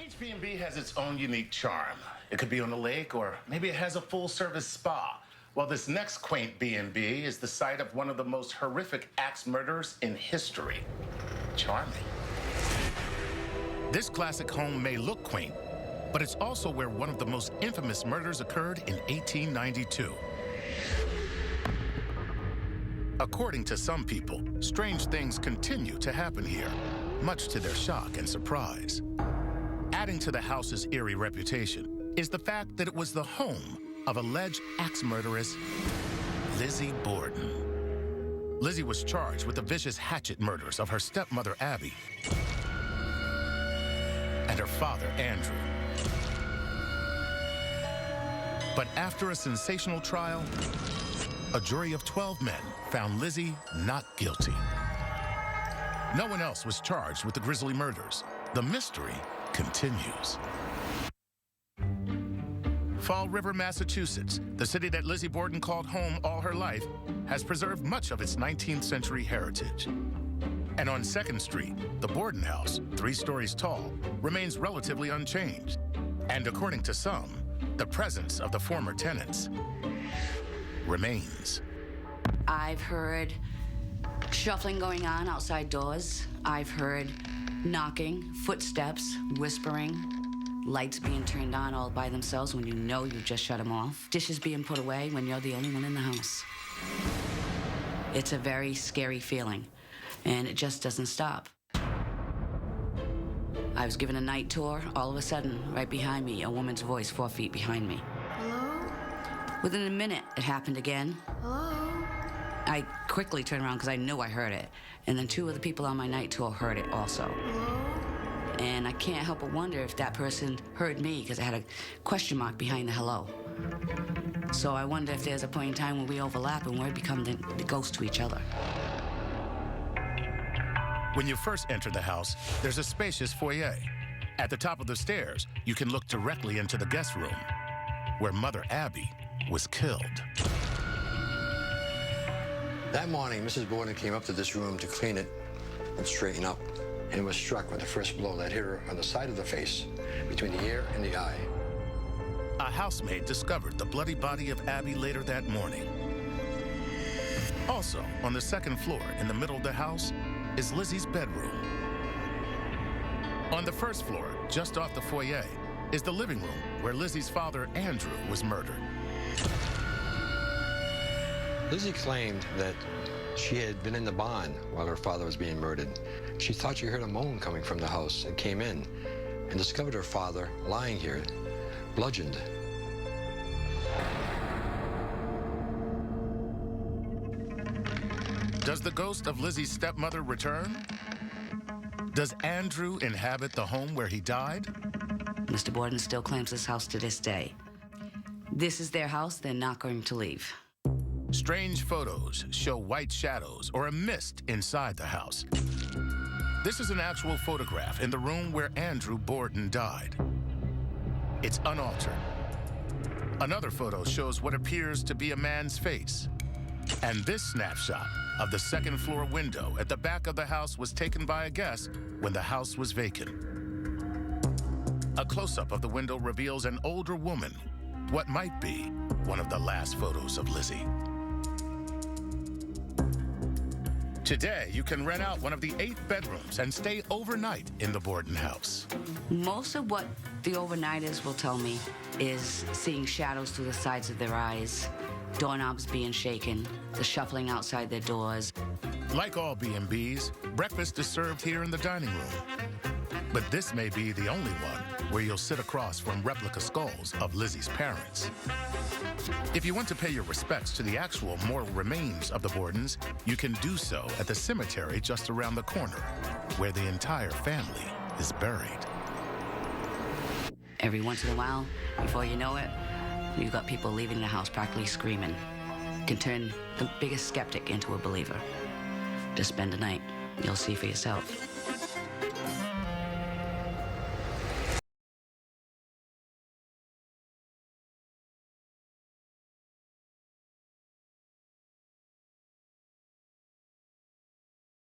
Each B&B has its own unique charm. It could be on the lake, or maybe it has a full-service spa. Well, this next quaint B&B is the site of one of the most horrific axe murders in history. Charming. This classic home may look quaint, but it's also where one of the most infamous murders occurred in 1892. According to some people, strange things continue to happen here, much to their shock and surprise. Adding to the house's eerie reputation is the fact that it was the home of alleged axe murderess Lizzie Borden. Lizzie was charged with the vicious hatchet murders of her stepmother, Abby, and her father, Andrew. But after a sensational trial, a jury of 12 men found Lizzie not guilty. No one else was charged with the grisly murders. The mystery continues. Fall River, Massachusetts, the city that Lizzie Borden called home all her life, has preserved much of its 19th century heritage. And on 2nd Street, the Borden house, 3 stories tall, remains relatively unchanged. And according to some, the presence of the former tenants remains. I've heard shuffling going on outside doors. I've heard knocking, footsteps, whispering, lights being turned on all by themselves when you know you've just shut them off, dishes being put away when you're the only one in the house. It's a very scary feeling, and it just doesn't stop. I was given a night tour. All of a sudden, right behind me, a woman's voice 4 feet behind me. Hello? Within a minute, it happened again. Hello? I quickly turned around because I knew I heard it. And then 2 of the people on my night tour heard it also. Hello? And I can't help but wonder if that person heard me because I had a question mark behind the hello. So I wonder if there's a point in time when we overlap and we become the ghost to each other. When you first enter the house, there's a spacious foyer. At the top of the stairs, you can look directly into the guest room, where Mother Abby was killed. That morning, Mrs. Borden came up to this room to clean it and straighten up, and was struck with the first blow that hit her on the side of the face, between the ear and the eye. A housemaid discovered the bloody body of Abby later that morning. Also, on the 2nd floor, in the middle of the house, is Lizzie's bedroom. On the 1st floor, just off the foyer, is the living room where Lizzie's father, Andrew, was murdered. Lizzie claimed that she had been in the barn while her father was being murdered. She thought she heard a moan coming from the house and came in and discovered her father lying here, bludgeoned. Does the ghost of Lizzie's stepmother return? Does Andrew inhabit the home where he died? Mr. Borden still claims this house to this day. This is their house. They're not going to leave. Strange photos show white shadows or a mist inside the house. This is an actual photograph in the room where Andrew Borden died. It's unaltered. Another photo shows what appears to be a man's face. And this snapshot of the 2nd floor window at the back of the house was taken by a guest when the house was vacant. A close-up of the window reveals an older woman, what might be one of the last photos of Lizzie. Today, you can rent out one of the 8 bedrooms and stay overnight in the Borden house. Most of what the overnighters will tell me is seeing shadows through the sides of their eyes, doorknobs being shaken, the shuffling outside their doors. Like all B&Bs, breakfast is served here in the dining room. But this may be the only one where you'll sit across from replica skulls of Lizzie's parents. If you want to pay your respects to the actual mortal remains of the Bordens, you can do so at the cemetery just around the corner, where the entire family is buried. Every once in a while, before you know it, you've got people leaving the house practically screaming. Can turn the biggest skeptic into a believer. Just spend a night. You'll see for yourself.